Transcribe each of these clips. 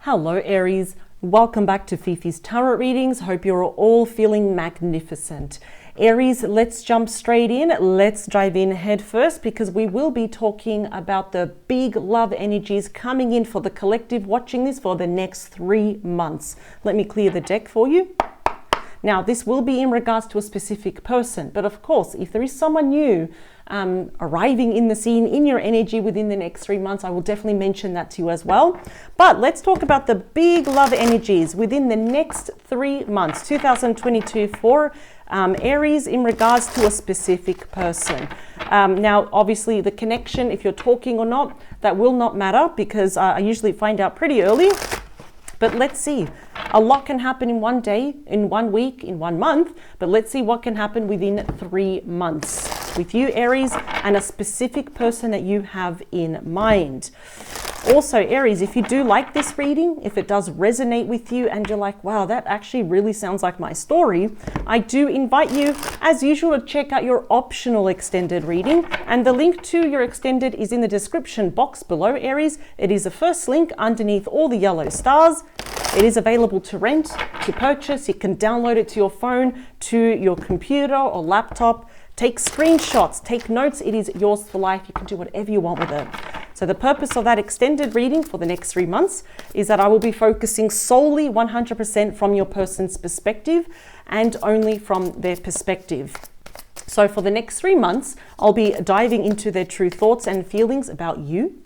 Hello Aries, welcome back to Fifi's Tarot Readings. Hope you're all feeling magnificent. Aries, let's jump straight in. Let's dive in head first because we will be talking about the big love energies coming in for the collective watching this for the next 3 months. Let me clear the deck for you. Now, this will be in regards to a specific person, but of course, if there is someone new arriving in the scene, in your energy within the next 3 months, I will definitely mention that to you as well. But let's talk about the big love energies within the next 3 months, 2022 for Aries in regards to a specific person. Now, obviously, the connection, if you're talking or not, that will not matter because I usually find out pretty early. But let's see. A lot can happen in one day, in 1 week, in 1 month, but let's see what can happen within 3 months with you, Aries, and a specific person that you have in mind. Also, Aries, if you do like this reading, if it does resonate with you and you're like, wow, that actually really sounds like my story, I do invite you, as usual, to check out your optional extended reading. And the link to your extended is in the description box below, Aries. It is the first link underneath all the yellow stars. It is available to rent, to purchase. You can download it to your phone, to your computer or laptop. Take screenshots, take notes. It is yours for life. You can do whatever you want with it. So the purpose of that extended reading for the next 3 months is that I will be focusing solely 100% from your person's perspective and only from their perspective. So for the next 3 months, I'll be diving into their true thoughts and feelings about you,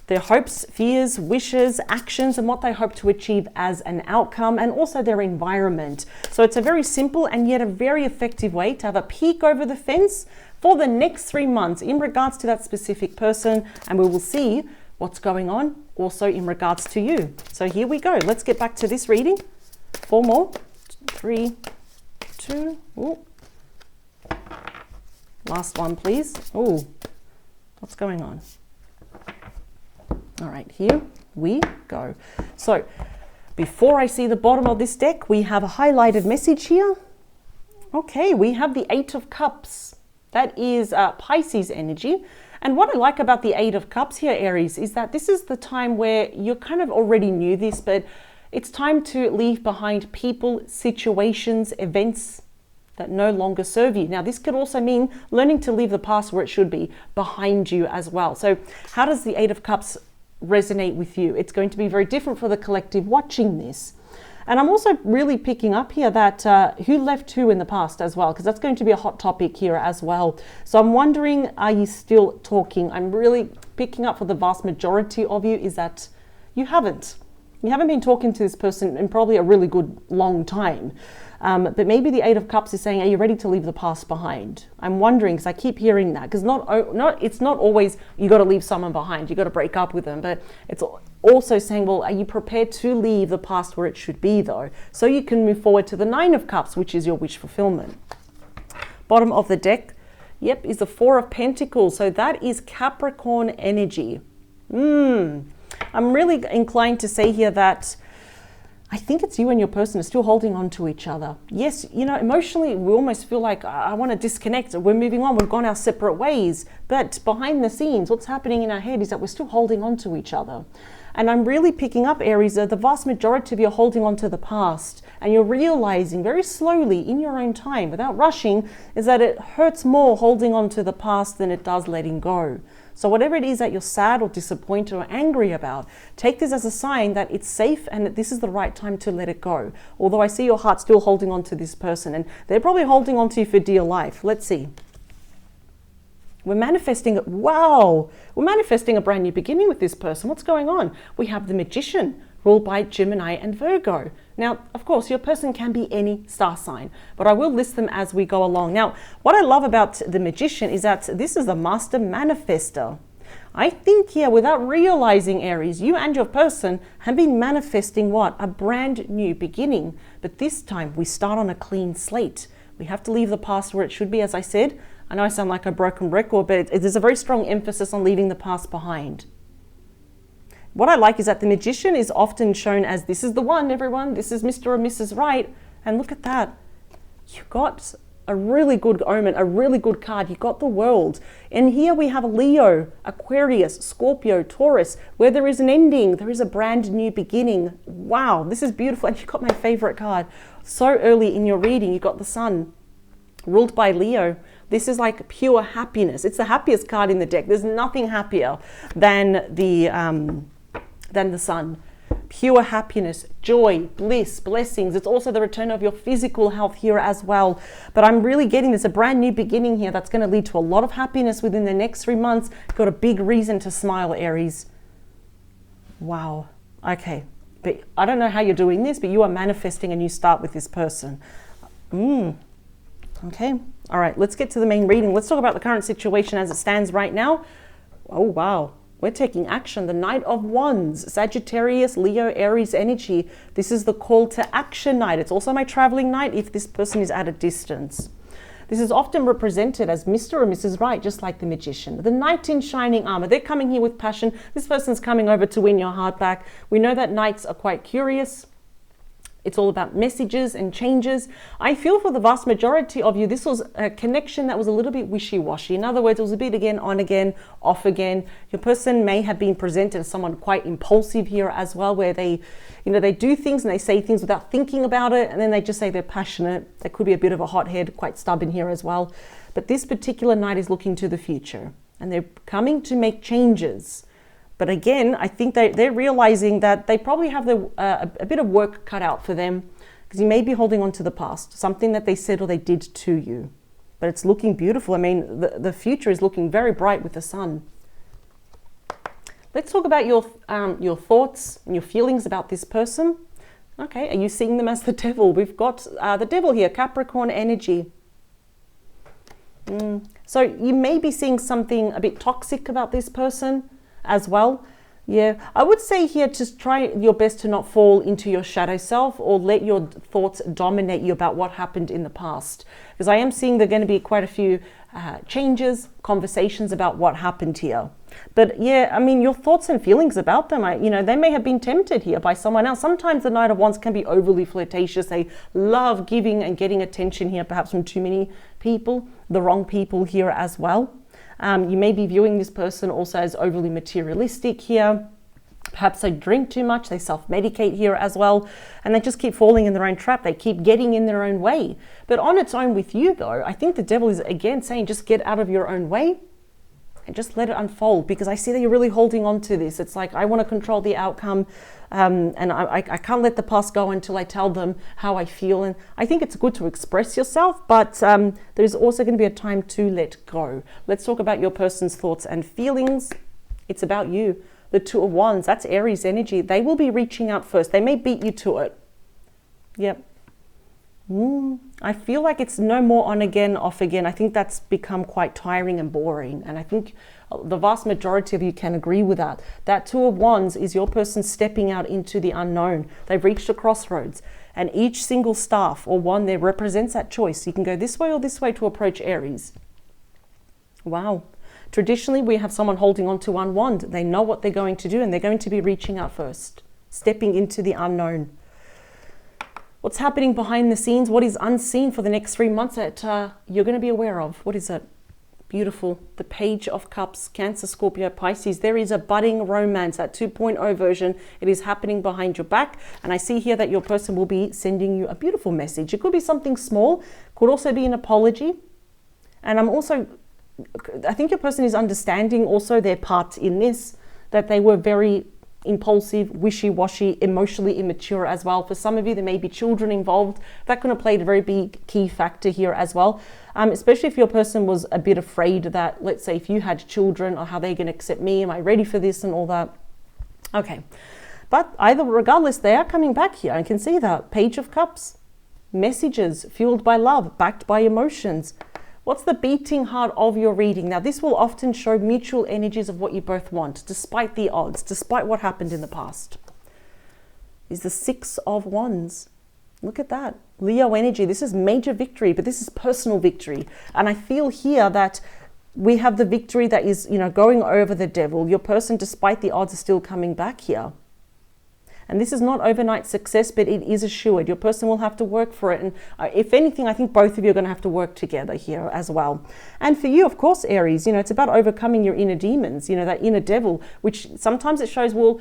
their hopes, fears, wishes, actions, and what they hope to achieve as an outcome, and also their environment. So it's a very simple and yet a very effective way to have a peek over the fence for the next 3 months in regards to that specific person, and we will see what's going on also in regards to you. So here we go. Let's get back to this reading. 4 more. 3, 2. Ooh. Last one, please. Oh, what's going on? All right, here we go. So before I see the bottom of this deck, we have a highlighted message here. Okay, we have the 8 of Cups. That is Pisces energy. And what I like about the 8 of Cups here, Aries, is that this is the time where you kind of already knew this, but it's time to leave behind people, situations, events that no longer serve you. Now, this could also mean learning to leave the past where it should be, behind you as well. So how does the 8 of Cups resonate with you? It's going to be very different for the collective watching this. And I'm also really picking up here that who left who in the past as well, because that's going to be a hot topic here as well. So I'm wondering, are you still talking? I'm really picking up for the vast majority of you is that you haven't been talking to this person in probably a really good long time. But maybe the 8 of Cups is saying, are you ready to leave the past behind? I'm wondering, because I keep hearing that, because it's not always you got to leave someone behind, you got to break up with them, but it's also saying, well, are you prepared to leave the past where it should be though? So you can move forward to the 9 of Cups, which is your wish fulfillment. Bottom of the deck, yep, is the 4 of Pentacles. So that is Capricorn energy. I'm really inclined to say here that I think it's you and your person are still holding on to each other. Yes, you know, emotionally, we almost feel like I want to disconnect. We're moving on. We've gone our separate ways. But behind the scenes, what's happening in our head is that we're still holding on to each other. And I'm really picking up, Aries, that the vast majority of you are holding on to the past. And you're realizing very slowly in your own time, without rushing, is that it hurts more holding on to the past than it does letting go. So whatever it is that you're sad or disappointed or angry about, take this as a sign that it's safe and that this is the right time to let it go. Although I see your heart still holding on to this person and they're probably holding on to you for dear life. Let's see. We're manifesting it. Wow. We're manifesting a brand new beginning with this person. What's going on? We have the Magician, ruled by Gemini and Virgo. Now, of course, your person can be any star sign, but I will list them as we go along. Now, what I love about the Magician is that this is the master manifester. I think here, without realizing, Aries, you and your person have been manifesting what? A brand new beginning. But this time we start on a clean slate. We have to leave the past where it should be, as I said. I know I sound like a broken record, but there's a very strong emphasis on leaving the past behind. What I like is that the Magician is often shown as this is the one, everyone. This is Mr. or Mrs. Right. And look at that. You got a really good omen, a really good card. You got the World. And here we have a Leo, Aquarius, Scorpio, Taurus. Where there is an ending, there is a brand new beginning. Wow, this is beautiful. And you got my favorite card. So early in your reading, you got the Sun, ruled by Leo. This is like pure happiness. It's the happiest card in the deck. There's nothing happier than the Sun. Pure happiness, joy, bliss, blessings. It's also the return of your physical health here as well. But I'm really getting this, a brand new beginning here that's going to lead to a lot of happiness within the next 3 months. Got a big reason to smile, Aries. Wow. Okay. But I don't know how you're doing this, but you are manifesting a new start with this person. Okay. All right. Let's get to the main reading. Let's talk about the current situation as it stands right now. Oh, wow. We're taking action. The Knight of Wands, Sagittarius, Leo, Aries energy. This is the call to action night. It's also my traveling night if this person is at a distance. This is often represented as Mr. or Mrs. Right, just like the Magician. The Knight in shining armor. They're coming here with passion. This person's coming over to win your heart back. We know that Knights are quite curious. It's all about messages and changes. I feel for the vast majority of you, this was a connection that was a little bit wishy-washy. In other words, it was a bit again, on again, off again. Your person may have been presented as someone quite impulsive here as well, where they, they do things and they say things without thinking about it. And then they just say they're passionate. They could be a bit of a hothead, quite stubborn here as well. But this particular Knight is looking to the future and they're coming to make changes. But again, I think they're realizing that they probably have a bit of work cut out for them, because you may be holding on to the past, something that they said or they did to you. But it's looking beautiful. I mean, the future is looking very bright with the Sun. Let's talk about your thoughts and your feelings about this person. Okay, are you seeing them as the Devil? We've got the Devil here, Capricorn energy. So you may be seeing something a bit toxic about this person as well. Yeah, I would say here, just try your best to not fall into your shadow self or let your thoughts dominate you about what happened in the past. Because I am seeing there are going to be quite a few changes, conversations about what happened here. But yeah, I mean, your thoughts and feelings about them, they may have been tempted here by someone else. Sometimes the Knight of Wands can be overly flirtatious. They love giving and getting attention here, perhaps from too many people, the wrong people here as well. You may be viewing this person also as overly materialistic here. Perhaps they drink too much, they self-medicate here as well, and they just keep falling in their own trap. They keep getting in their own way. But on its own with you, though, I think the Devil is again saying just get out of your own way and just let it unfold, because I see that you're really holding on to this. It's like, I want to control the outcome, and I can't let the past go until I tell them how I feel. And I think it's good to express yourself, but there's also going to be a time to let go. Let's talk about your person's thoughts and feelings. It's about you. The Two of Wands, that's Aries energy. They will be reaching out first. They may beat you to it. Yep. I feel like it's no more on again, off again. I think that's become quite tiring and boring. And I think the vast majority of you can agree with that. That Two of Wands is your person stepping out into the unknown. They've reached a crossroads. And each single staff or wand there represents that choice. You can go this way or this way to approach Aries. Wow. Traditionally, we have someone holding on to one wand. They know what they're going to do and they're going to be reaching out first, stepping into the unknown. What's happening behind the scenes? What is unseen for the next 3 months that you're going to be aware of? What is it? Beautiful. The Page of Cups, Cancer, Scorpio, Pisces. There is a budding romance, that 2.0 version. It is happening behind your back. And I see here that your person will be sending you a beautiful message. It could be something small, could also be an apology. And I think your person is understanding also their part in this, that they were very impulsive, wishy-washy, emotionally immature as well. For some of you, there may be children involved. That could have played a very big key factor here as well, especially if your person was a bit afraid that, let's say, if you had children, or how they're going to accept me, am I ready for this and all that. Okay, but regardless, they are coming back here. I can see that Page of Cups, messages fueled by love, backed by emotions. What's the beating heart of your reading? Now, this will often show mutual energies of what you both want, despite the odds, despite what happened in the past. Is the Six of Wands. Look at that. Leo energy. This is major victory, but this is personal victory. And I feel here that we have the victory that is, going over the Devil. Your person, despite the odds, is still coming back here. And this is not overnight success, but it is assured. Your person will have to work for it. And if anything, I think both of you are going to have to work together here as well. And for you, of course, Aries, it's about overcoming your inner demons, that inner devil, which sometimes it shows, well,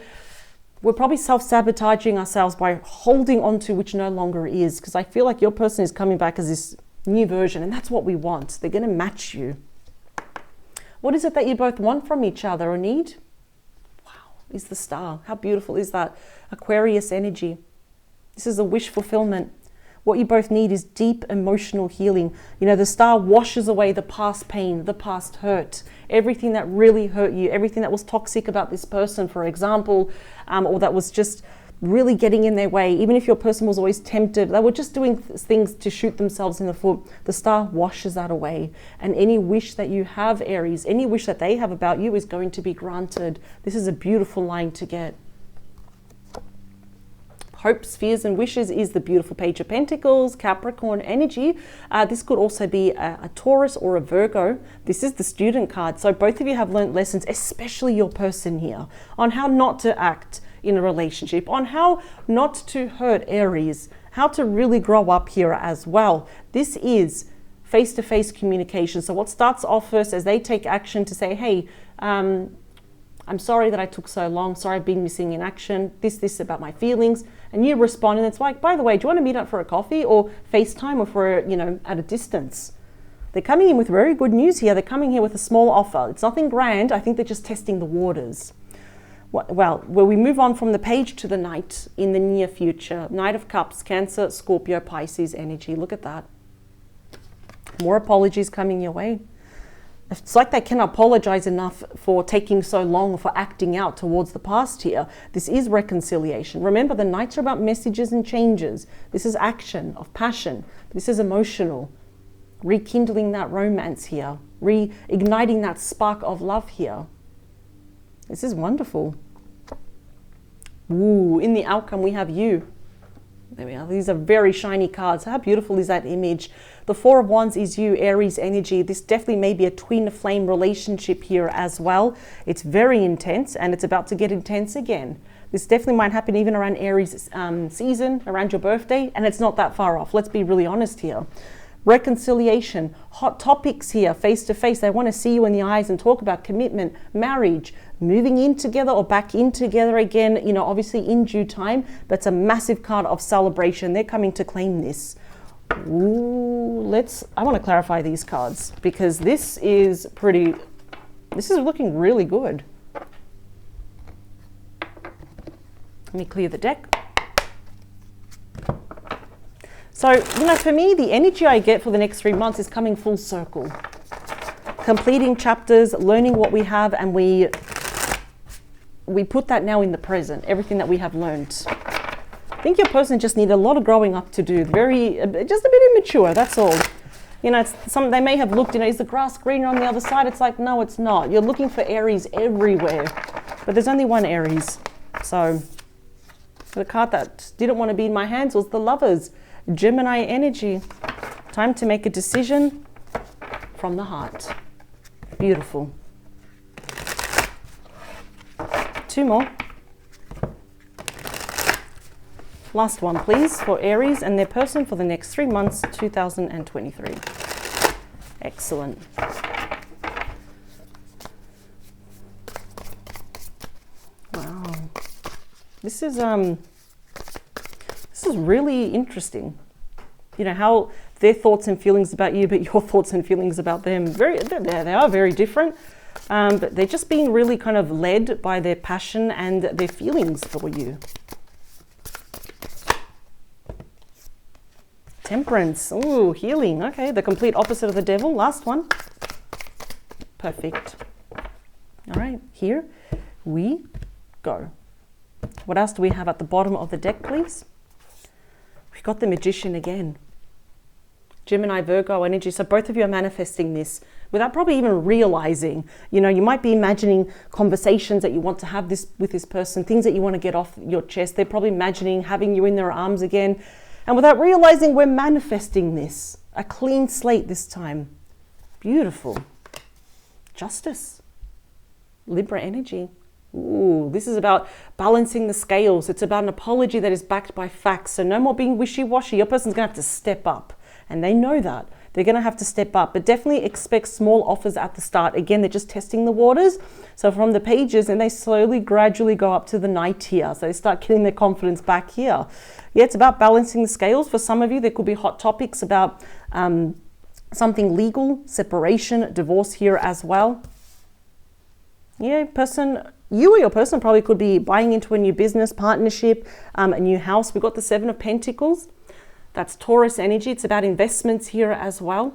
we're probably self-sabotaging ourselves by holding on to which no longer is. Because I feel like your person is coming back as this new version, and that's what we want. They're going to match you. What is it that you both want from each other or need? Wow, is the star. How beautiful is that? Aquarius energy. This is a wish fulfillment. What you both need is deep emotional healing. The star washes away the past pain, the past hurt, everything that really hurt you, everything that was toxic about this person, for example, or that was just really getting in their way. Even if your person was always tempted, they were just doing things to shoot themselves in the foot. The star washes that away. And any wish that you have, Aries, any wish that they have about you is going to be granted. This is a beautiful line to get. Hopes, fears and wishes is the beautiful Page of Pentacles, Capricorn energy. This could also be a Taurus or a Virgo. This is the Student card. So both of you have learned lessons, especially your person here, on how not to act in a relationship, on how not to hurt Aries, how to really grow up here as well. This is face-to-face communication. So what starts off first as they take action to say, hey, I'm sorry that I took so long. Sorry, I've been missing in action. This about my feelings. And you respond, and it's like, by the way, do you want to meet up for a coffee or FaceTime or for, at a distance? They're coming in with very good news here. They're coming here with a small offer. It's nothing grand. I think they're just testing the waters. Well, where we move on from the page to the Knight in the near future. Knight of Cups, Cancer, Scorpio, Pisces energy. Look at that. More apologies coming your way. It's like they can apologize enough for taking so long, for acting out towards the past here. This is reconciliation. Remember, the Knights are about messages and changes. This is action of passion. This is emotional. Rekindling that romance here. Reigniting that spark of love here. This is wonderful. Ooh, in the outcome we have you. There we are. These are very shiny cards. How beautiful is that image? The Four of Wands is you, Aries energy. This definitely may be a twin flame relationship here as well. It's very intense and it's about to get intense again. This definitely might happen even around Aries season, around your birthday, and it's not that far off. Let's be really honest here. Reconciliation, hot topics here, face to face. They want to see you in the eyes and talk about commitment, marriage, moving in together or back in together again, obviously in due time. But it's a massive card of celebration. They're coming to claim this. Ooh, I want to clarify these cards because this is looking really good. Let me clear the deck. So, for me, the energy I get for the next 3 months is coming full circle. Completing chapters, learning what we have, and we put that now in the present, everything that we have learned. I think your person just needs a lot of growing up to do, just a bit immature, that's all. They may have looked, is the grass greener on the other side? It's like, no, it's not. You're looking for Aries everywhere, but there's only one Aries. So the card that didn't want to be in my hands was the Lovers. Gemini energy. Time to make a decision from the heart. Beautiful. 2 more. Last one, please, for Aries and their person for the next 3 months, 2023. Excellent. Wow. This is really interesting. How their thoughts and feelings about you, but your thoughts and feelings about them, they are very different. But they're just being really kind of led by their passion and their feelings for you. Temperance. Ooh, healing. Okay, the complete opposite of the devil. Last one. Perfect. All right, here we go. What else do we have at the bottom of the deck, please? We've got the Magician again. Gemini, Virgo energy. So both of you are manifesting this without probably even realizing. You might be imagining conversations that you want to have with this person, things that you want to get off your chest. They're probably imagining having you in their arms again. And without realizing, we're manifesting this. A clean slate this time. Beautiful. Justice. Libra energy. Ooh, this is about balancing the scales. It's about an apology that is backed by facts. So no more being wishy-washy. Your person's going to have to step up. And they know that. They're going to have to step up. But definitely expect small offers at the start. Again, they're just testing the waters. So from the pages, and they slowly, gradually go up to the knight here. So they start getting their confidence back here. Yeah, it's about balancing the scales. For some of you, there could be hot topics about something legal, separation, divorce here as well. Yeah, you or your person probably could be buying into a new business partnership, a new house. We've got the 7 of Pentacles. That's Taurus energy. It's about investments here as well.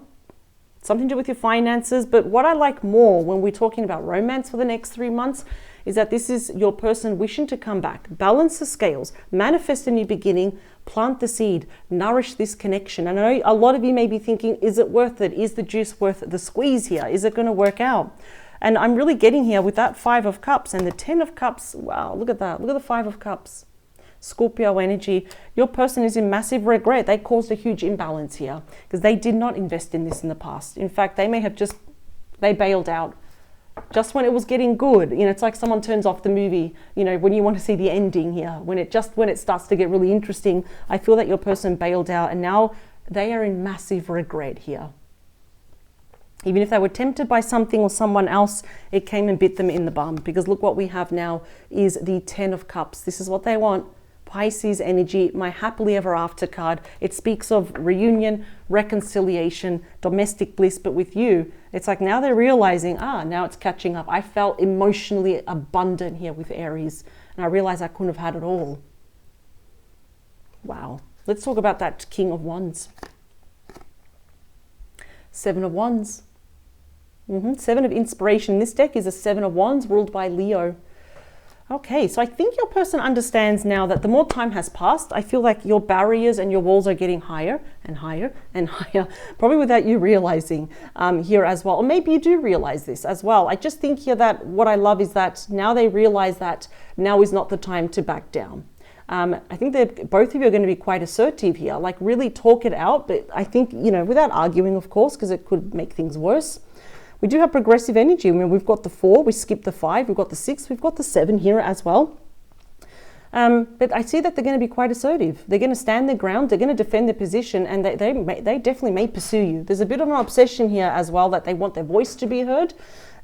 Something to do with your finances. But what I like more when we're talking about romance for the next 3 months is that this is your person wishing to come back. Balance the scales. Manifest a new beginning. Plant the seed. Nourish this connection. And I know a lot of you may be thinking, is it worth it? Is the juice worth the squeeze here? Is it going to work out? And I'm really getting here with that 5 of Cups and the 10 of Cups. Wow, look at that. Look at the 5 of Cups. Scorpio energy. Your person is in massive regret. They caused a huge imbalance here because they did not invest in this in the past. In fact, they may have they bailed out just when it was getting good. You know, it's like someone turns off the movie, you know, when you want to see the ending here. When it starts to get really interesting, I feel that your person bailed out and now they are in massive regret here. Even if they were tempted by something or someone else, it came and bit them in the bum. Because look what we have now is the 10 of Cups. This is what they want. Pisces energy, my happily ever after card. It speaks of reunion, reconciliation, domestic bliss. But with you, it's like now they're realizing, now it's catching up. I felt emotionally abundant here with Aries. And I realized I couldn't have had it all. Wow. Let's talk about that King of Wands. 7 of Wands. 7 of Inspiration. This deck is a 7 of Wands ruled by Leo. Okay, so I think your person understands now that the more time has passed, I feel like your barriers and your walls are getting higher and higher and higher, probably without you realizing here as well. Or maybe you do realize this as well. I just think here that what I love is that now they realize that now is not the time to back down. I think that both of you are going to be quite assertive here, like really talk it out. But I think, you know, without arguing, of course, because it could make things worse. We do have progressive energy. I mean, we've got the 4, we skipped the 5, we've got the 6, we've got the 7 here as well. But I see that they're going to be quite assertive. They're going to stand their ground, they're going to defend their position, and they definitely may pursue you. There's a bit of an obsession here as well that they want their voice to be heard.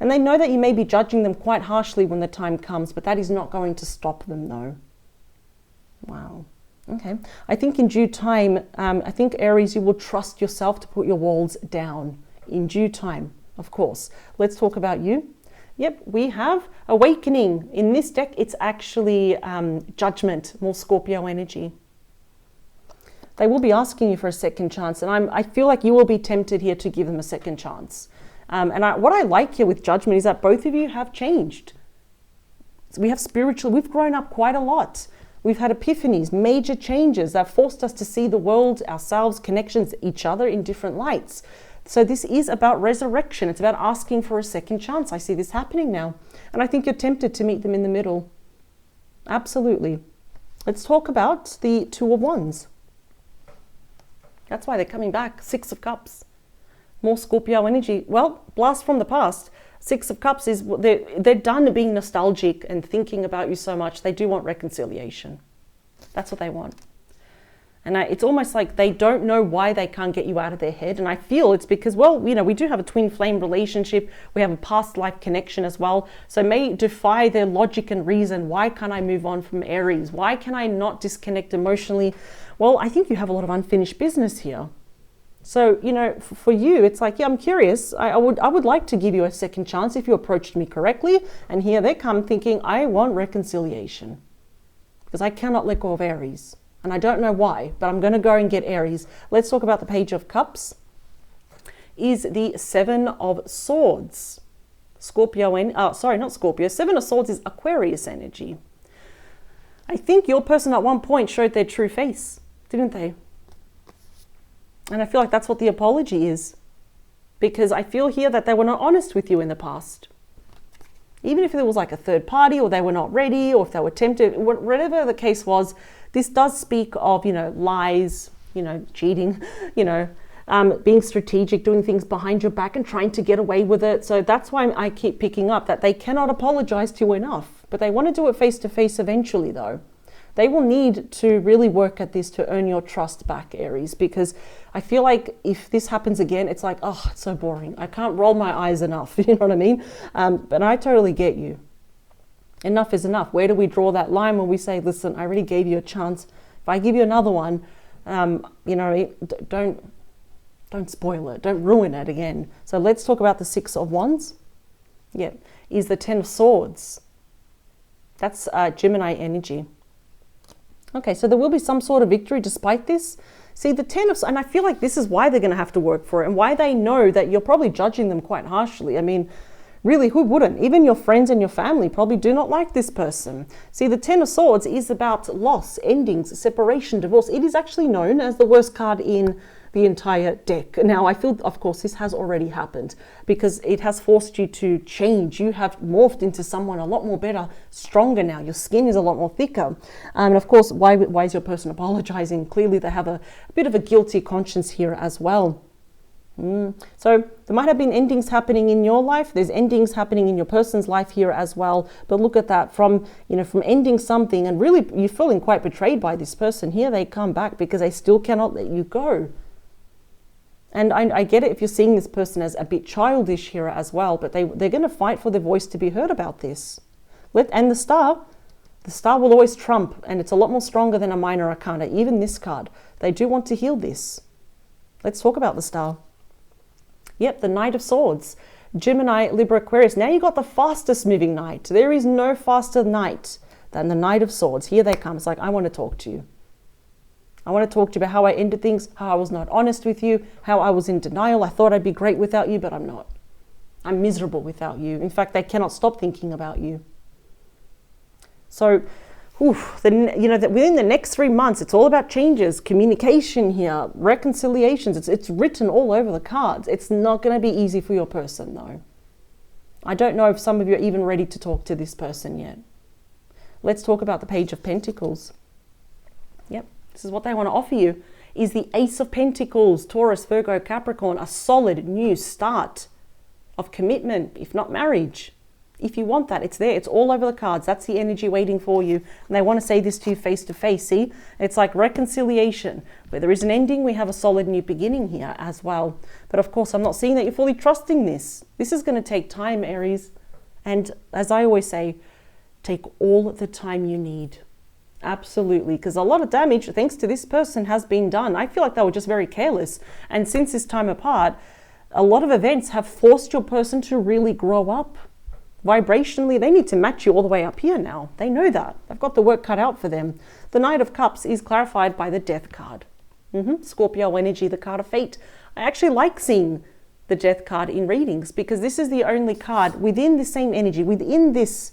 And they know that you may be judging them quite harshly when the time comes, but that is not going to stop them though. Wow. Okay. I think in due time, I think Aries, you will trust yourself to put your walls down in due time. Of course. Let's talk about you. Yep, we have Awakening. In this deck, it's actually Judgment, more Scorpio energy. They will be asking you for a second chance, and I feel like you will be tempted here to give them a second chance. What I like here with Judgment is that both of you have changed. So we have we've grown up quite a lot. We've had epiphanies, major changes that forced us to see the world, ourselves, connections, each other in different lights. So this is about resurrection. It's about asking for a second chance. I see this happening now. And I think you're tempted to meet them in the middle. Absolutely. Let's talk about the 2 of Wands. That's why they're coming back. 6 of Cups. More Scorpio energy. Well, blast from the past. 6 of Cups is they're done being nostalgic and thinking about you so much. They do want reconciliation. That's what they want. And it's almost like they don't know why they can't get you out of their head. And I feel it's because, well, you know, we do have a twin flame relationship. We have a past life connection as well. So it may defy their logic and reason. Why can't I move on from Aries? Why can I not disconnect emotionally? Well, I think you have a lot of unfinished business here. So, you know, for you, it's like, yeah, I'm curious. I would like to give you a second chance if you approached me correctly. And here they come thinking, I want reconciliation because I cannot let go of Aries. And I don't know why, but I'm going to go and get Aries. Let's talk about the Page of Cups. Is the 7 of Swords. Not Scorpio. 7 of Swords is Aquarius energy. I think your person at one point showed their true face, didn't they? And I feel like that's what the apology is. Because I feel here that they were not honest with you in the past. Even if there was like a third party, or they were not ready, or if they were tempted, whatever the case was, this does speak of, you know, lies, you know, cheating, you know, being strategic, doing things behind your back and trying to get away with it. So that's why I keep picking up that they cannot apologize to you enough. But they want to do it face to face eventually though. They will need to really work at this to earn your trust back, Aries, because I feel like if this happens again, it's like, oh, it's so boring. I can't roll my eyes enough. You know what I mean? But I totally get you. Enough is enough. Where do we draw that line when we say, listen, I already gave you a chance. If I give you another one, you know, don't spoil it. Don't ruin it again. So let's talk about the Six of Wands. Yeah, is the Ten of Swords. That's Gemini energy. Okay, so there will be some sort of victory despite this. See, the Ten of, and I feel like this is why they're going to have to work for it, and why they know that you're probably judging them quite harshly. I mean, really, who wouldn't? Even your friends and your family probably do not like this person. See, the Ten of Swords is about loss, endings, separation, divorce. It is actually known as the worst card in the entire deck. Now, I feel, of course, this has already happened because it has forced you to change. You have morphed into someone a lot more better, stronger now. Your skin is a lot more thicker. And of course, why is your person apologizing? Clearly, they have a bit of a guilty conscience here as well. So there might have been endings happening in your life. There's endings happening in your person's life here as well. But look at that, from ending something and really you're feeling quite betrayed by this person. Here they come back because they still cannot let you go. And I get it if you're seeing this person as a bit childish here as well, but they're going to fight for their voice to be heard about this. And the star will always trump, and it's a lot more stronger than a minor arcana, even this card. They do want to heal this. Let's talk about the star. Yep, the Knight of Swords. Gemini, Libra, Aquarius. Now you got the fastest moving knight. There is no faster knight than the Knight of Swords. Here they come. It's like, I want to talk to you. I want to talk to you about how I ended things, how I was not honest with you, how I was in denial. I thought I'd be great without you, but I'm not. I'm miserable without you. In fact, they cannot stop thinking about you. So, within the next 3 months, it's all about changes, communication here, reconciliations. It's written all over the cards. It's not going to be easy for your person, though. I don't know if some of you are even ready to talk to this person yet. Let's talk about the Page of Pentacles. Yep. This is what they want to offer you, is the Ace of Pentacles, Taurus, Virgo, Capricorn, a solid new start of commitment, if not marriage. If you want that, it's there. It's all over the cards. That's the energy waiting for you. And they want to say this to you face to face. See, it's like reconciliation. Where there is an ending, we have a solid new beginning here as well. But of course, I'm not seeing that you're fully trusting this. This is going to take time, Aries. And as I always say, take all the time you need. Absolutely, because a lot of damage, thanks to this person, has been done. I feel like they were just very careless. And since this time apart, a lot of events have forced your person to really grow up. Vibrationally, they need to match you all the way up here now. They know that. They've got the work cut out for them. The Knight of Cups is clarified by the Death card. Scorpio energy, the card of fate. I actually like seeing the Death card in readings because this is the only card within the same energy, within this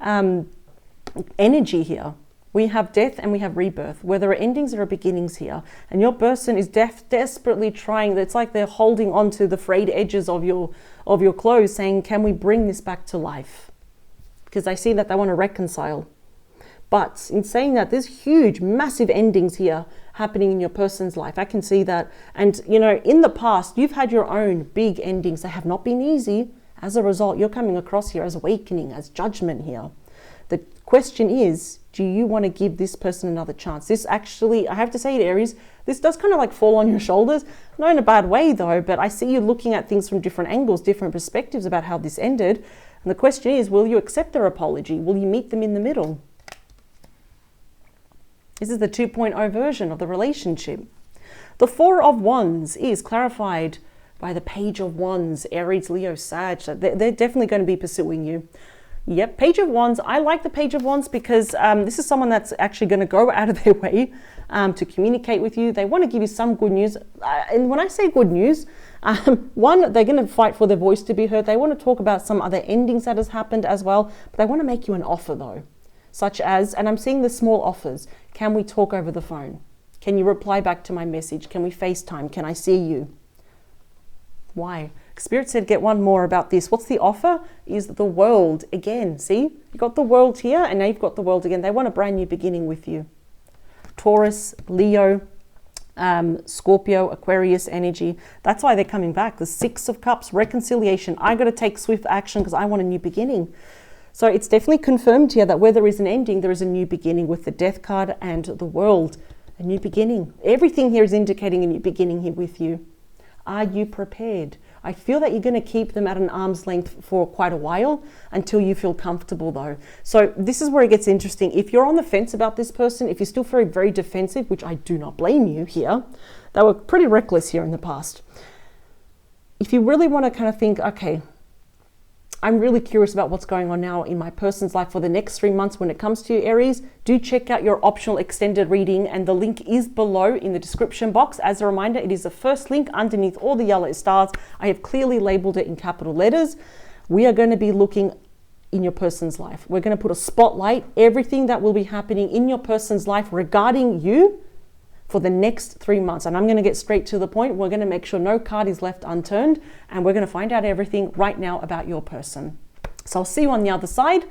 energy here. We have death and we have rebirth, where there are endings, there are beginnings here. And your person is desperately trying, it's like they're holding on to the frayed edges of your clothes, saying, can we bring this back to life? Because I see that they want to reconcile. But in saying that, there's huge, massive endings here happening in your person's life. I can see that. And, in the past, you've had your own big endings. They have not been easy. As a result, you're coming across here as awakening, as judgment here. The question is, do you want to give this person another chance? This actually, I have to say it, Aries, this does kind of like fall on your shoulders. Not in a bad way though, but I see you looking at things from different angles, different perspectives about how this ended. And the question is, will you accept their apology? Will you meet them in the middle? This is the 2.0 version of the relationship. The Four of Wands is clarified by the Page of Wands, Aries, Leo, Sag. They're definitely going to be pursuing you. Yep, Page of Wands. I like the Page of Wands because this is someone that's actually going to go out of their way to communicate with you. They want to give you some good news. And when I say good news, one, they're going to fight for their voice to be heard. They want to talk about some other endings that has happened as well. But they want to make you an offer though, such as, and I'm seeing the small offers. Can we talk over the phone? Can you reply back to my message? Can we FaceTime? Can I see you? Why? Spirit said get one more about this. What's the offer? Is the world again. See, you got the world here and now you've got the world again. They want a brand new beginning with you. Taurus, Leo, Scorpio, Aquarius energy. That's why they're coming back. The Six of Cups, reconciliation. I got to take swift action because I want a new beginning. So it's definitely confirmed here that where there is an ending, there is a new beginning with the Death card and the World. A new beginning. Everything here is indicating a new beginning here with you. Are you prepared? I feel that you're going to keep them at an arm's length for quite a while until you feel comfortable though. So this is where it gets interesting. If you're on the fence about this person, if you're still very, very defensive, which I do not blame you here, they were pretty reckless here in the past. If you really want to kind of think, okay, I'm really curious about what's going on now in my person's life for the next 3 months when it comes to you, Aries, do check out your optional extended reading, and the link is below in the description box. As a reminder, it is the first link underneath all the yellow stars. I have clearly labeled it in capital letters. We are going to be looking in your person's life. We're going to put a spotlight, everything that will be happening in your person's life regarding you for the next 3 months. And I'm going to get straight to the point. We're going to make sure no card is left unturned, and we're going to find out everything right now about your person. So I'll see you on the other side.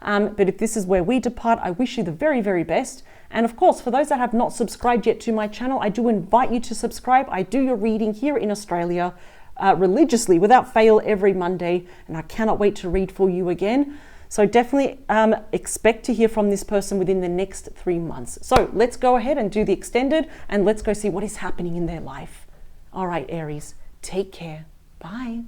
But if this is where we depart, I wish you the very, very best. And of course, for those that have not subscribed yet to my channel, I do invite you to subscribe. I do your reading here in Australia religiously, without fail, every Monday, and I cannot wait to read for you again. So definitely expect to hear from this person within the next 3 months. So let's go ahead and do the extended, and let's go see what is happening in their life. All right, Aries, take care. Bye.